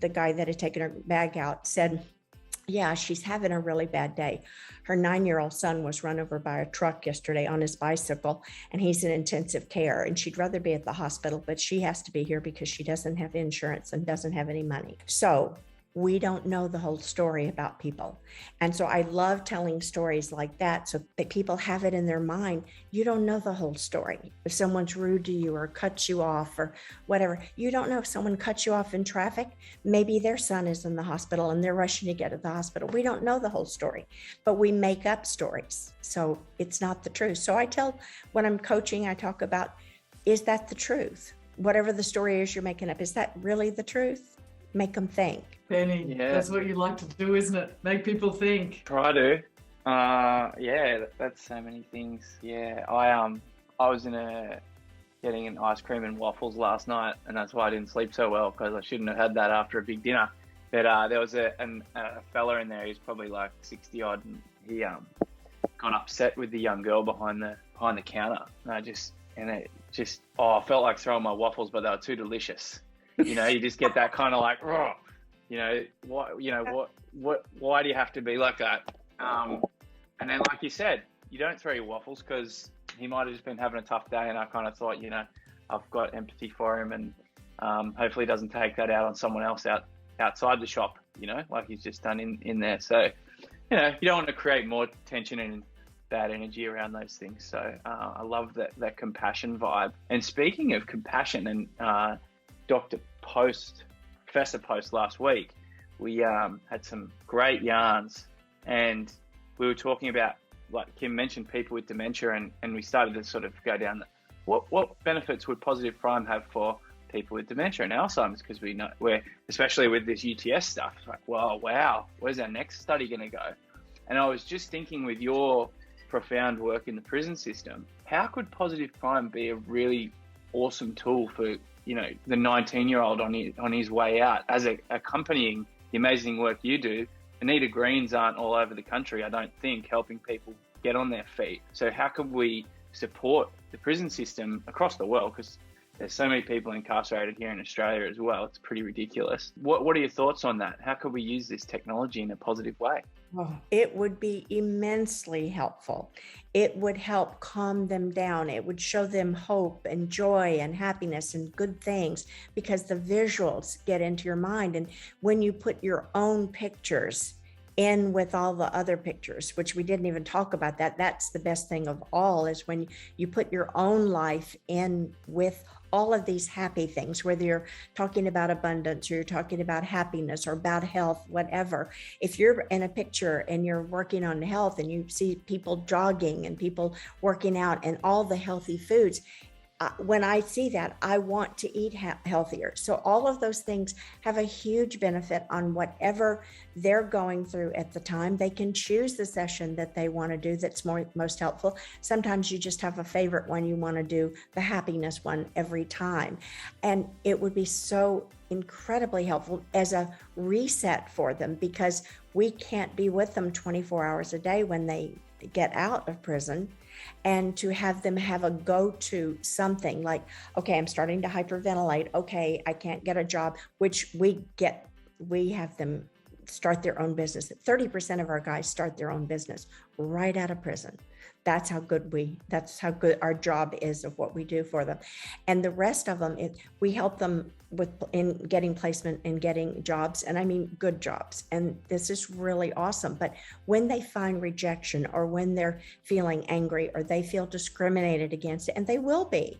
the guy that had taken her bag out, said, yeah, she's having a really bad day. Her 9-year-old son was run over by a truck yesterday on his bicycle, and he's in intensive care, and she'd rather be at the hospital, but she has to be here because she doesn't have insurance and doesn't have any money. So we don't know the whole story about people. And so I love telling stories like that so that people have it in their mind. You don't know the whole story. If someone's rude to you or cuts you off or whatever, you don't know. If someone cuts you off in traffic, maybe their son is in the hospital and they're rushing to get to the hospital. We don't know the whole story, but we make up stories. So it's not the truth. So when I'm coaching, I talk about, is that the truth? Whatever the story is you're making up, is that really the truth? Make them think. Penny, yeah. That's what you like to do, isn't it? Make people think. Try to. That's so many things. Yeah, I was getting an ice cream and waffles last night, and that's why I didn't sleep so well, because I shouldn't have had that after a big dinner. But there was a fella in there. He's probably like 60 odd, and he got upset with the young girl behind the counter. And I felt like throwing my waffles, but they were too delicious. You just get that kind of like, why do you have to be like that? And then, like you said, you don't throw your waffles because he might have just been having a tough day. And I kind of thought, I've got empathy for him, and hopefully he doesn't take that out on someone else outside the shop, like he's just done in there. So, you don't want to create more tension and bad energy around those things. So I love that compassion vibe. And speaking of compassion, and Professor Post last week, we had some great yarns, and we were talking about, like Kim mentioned, people with dementia, and we started to sort of go down what benefits would positive crime have for people with dementia and Alzheimer's, because we know we're, especially with this UTS stuff, like, well, wow, where's our next study going to go? And I was just thinking, with your profound work in the prison system, how could positive crime be a really awesome tool for, you know, the 19-year-old on his way out, as accompanying the amazing work you do? Anita Greens aren't all over the country, I don't think, helping people get on their feet. So how can we support the prison system across the world? Because there's so many people incarcerated here in Australia as well. It's pretty ridiculous. What are your thoughts on that? How could we use this technology in a positive way? Oh, it would be immensely helpful. It would help calm them down. It would show them hope and joy and happiness and good things, because the visuals get into your mind. And when you put your own pictures in with all the other pictures, which we didn't even talk about, that's the best thing of all, is when you put your own life in with all of these happy things, whether you're talking about abundance or you're talking about happiness or about health, whatever. If you're in a picture and you're working on health and you see people jogging and people working out and all the healthy foods, when I see that, I want to eat healthier. So all of those things have a huge benefit on whatever they're going through at the time. They can choose the session that they want to do that's most helpful. Sometimes you just have a favorite one. You want to do the happiness one every time. And it would be so incredibly helpful as a reset for them, because we can't be with them 24 hours a day when they get out of prison. And to have them have a go-to something like, okay, I'm starting to hyperventilate. Okay, I can't get a job, which we have them start their own business. 30% of our guys start their own business right out of prison. That's how good our job is of what we do for them. And the rest of them, we help them in getting placement and getting jobs, and I mean good jobs. And this is really awesome. But when they find rejection, or when they're feeling angry, or they feel discriminated against, and they will be,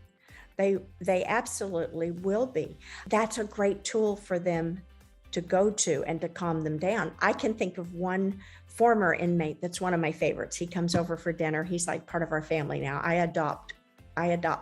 they absolutely will be, that's a great tool for them to go to and to calm them down. I can think of one former inmate that's one of my favorites. He comes over for dinner. He's like part of our family now. I adopt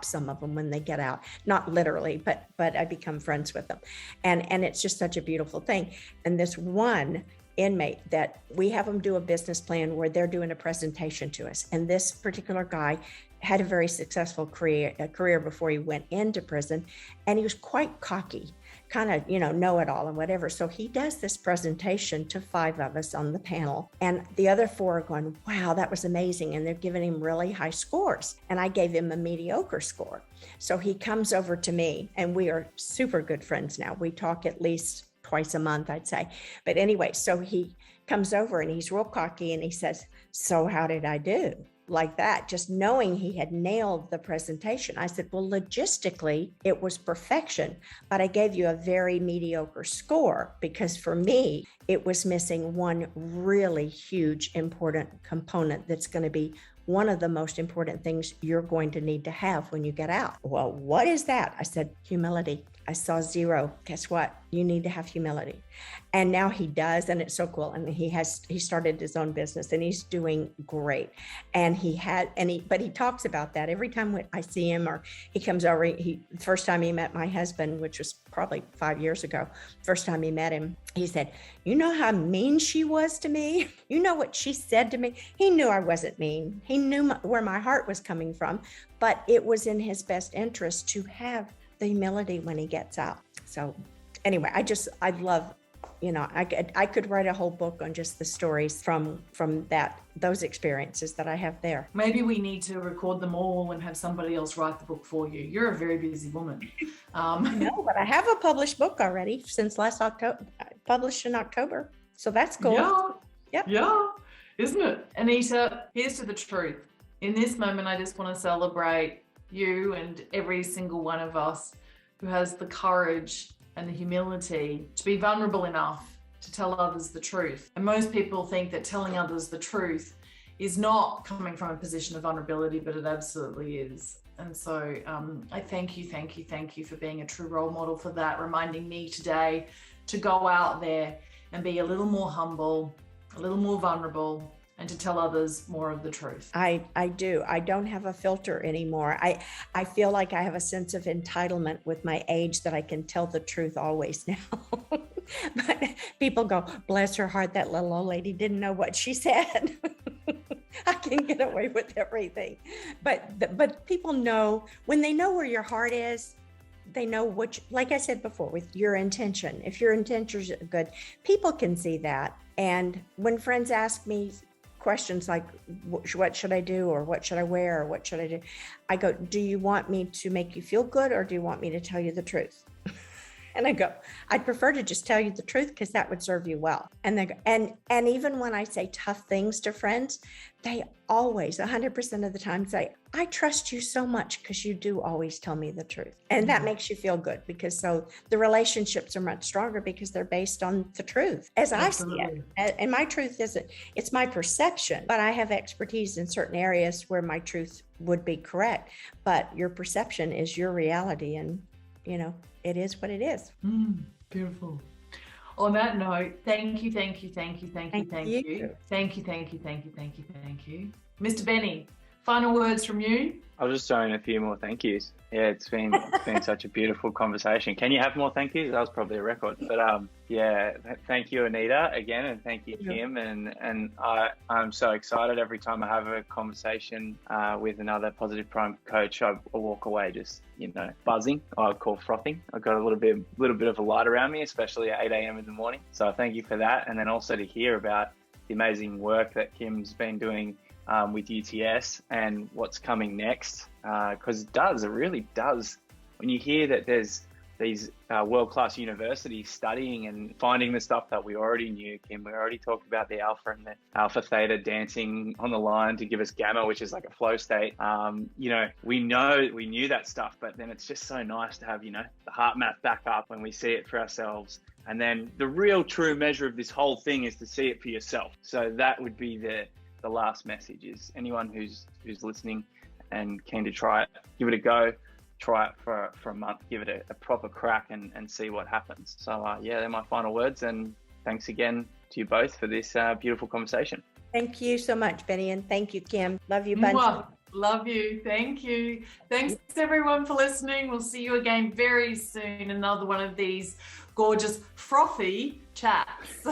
some of them when they get out, not literally, but I become friends with them. And it's just such a beautiful thing. And this one inmate, that we have them do a business plan where they're doing a presentation to us. And this particular guy had a very successful career before he went into prison. And he was quite cocky, kind of, know it all and whatever. So he does this presentation to 5 of us on the panel, and the other 4 are going, wow, that was amazing. And they're giving him really high scores. And I gave him a mediocre score. So he comes over to me, and we are super good friends now. We talk at least twice a month, I'd say. But anyway, so he comes over and he's real cocky and he says, so how did I do? Like that, just knowing he had nailed the presentation. I said, well, logistically, it was perfection, but I gave you a very mediocre score because for me, it was missing one really huge, important component that's going to be one of the most important things you're going to need to have when you get out. Well, what is that? I said, humility. I saw 0. Guess what? You need to have humility. And now he does. And it's so cool. And he started his own business and he's doing great. And but he talks about that every time I see him or he comes over. The first time he met my husband, which was probably 5 years ago, first time he met him, he said, you know how mean she was to me? You know what she said to me? He knew I wasn't mean. He knew where my heart was coming from, but it was in his best interest to have the humility when he gets out. So anyway, I love, I could write a whole book on just the stories from those experiences that I have there. Maybe we need to record them all and have somebody else write the book for you. You're a very busy woman. No, but I have a published book already since last October, published in October. So that's cool. Yeah. Yep. Yeah. Isn't it? Anita, here's to the truth. In this moment, I just want to celebrate you and every single one of us who has the courage and the humility to be vulnerable enough to tell others the truth. And most people think that telling others the truth is not coming from a position of vulnerability, but it absolutely is. And so I thank you for being a true role model for that, reminding me today to go out there and be a little more humble, a little more vulnerable, and to tell others more of the truth. I do. I don't have a filter anymore. I feel like I have a sense of entitlement with my age that I can tell the truth always now. But people go, bless her heart, that little old lady didn't know what she said. I can get away with everything. But people know, when they know where your heart is, they know what, like I said before, with your intention. If your intentions are good, people can see that. And when friends ask me questions like, what should I do? Or what should I wear? Or what should I do? I go, do you want me to make you feel good? Or do you want me to tell you the truth? And I go, I'd prefer to just tell you the truth because that would serve you well. And they go, and even when I say tough things to friends, they always, 100% of the time say, I trust you so much because you do always tell me the truth. And that makes you feel good, because so the relationships are much stronger because they're based on the truth, as Absolutely. I see it. And my truth isn't, it's my perception, but I have expertise in certain areas where my truth would be correct. But your perception is your reality, and it is what it is. Beautiful. On that note, thank you. Mr. Benny, final words from you? I'll just throw in a few more thank yous. Yeah, it's been such a beautiful conversation. Can you have more thank yous? That was probably a record. But thank you, Anita, again, and thank you, Kim. And I'm so excited every time I have a conversation with another Positive Prime coach. I walk away just buzzing. I call frothing. I've got a little bit of a light around me, especially at 8 a.m. in the morning. So thank you for that, and then also to hear about the amazing work that Kim's been doing with UTS and what's coming next, because it really does. When you hear that there's these world-class universities studying and finding the stuff that we already knew, Kim, we already talked about the alpha and the alpha theta dancing on the line to give us gamma, which is like a flow state. We knew that stuff, but then it's just so nice to have, the heart map back up when we see it for ourselves. And then the real true measure of this whole thing is to see it for yourself. So that would be the last message, is anyone who's listening and keen to try it, give it a go, try it for a month, give it a proper crack and see what happens. So they're my final words, and thanks again to you both for this beautiful conversation. Thank you so much, Benny, and thank you, Kim. Love you bunch. Love you. Thank you. Thanks everyone for listening. We'll see you again very soon. Another one of these gorgeous frothy chats.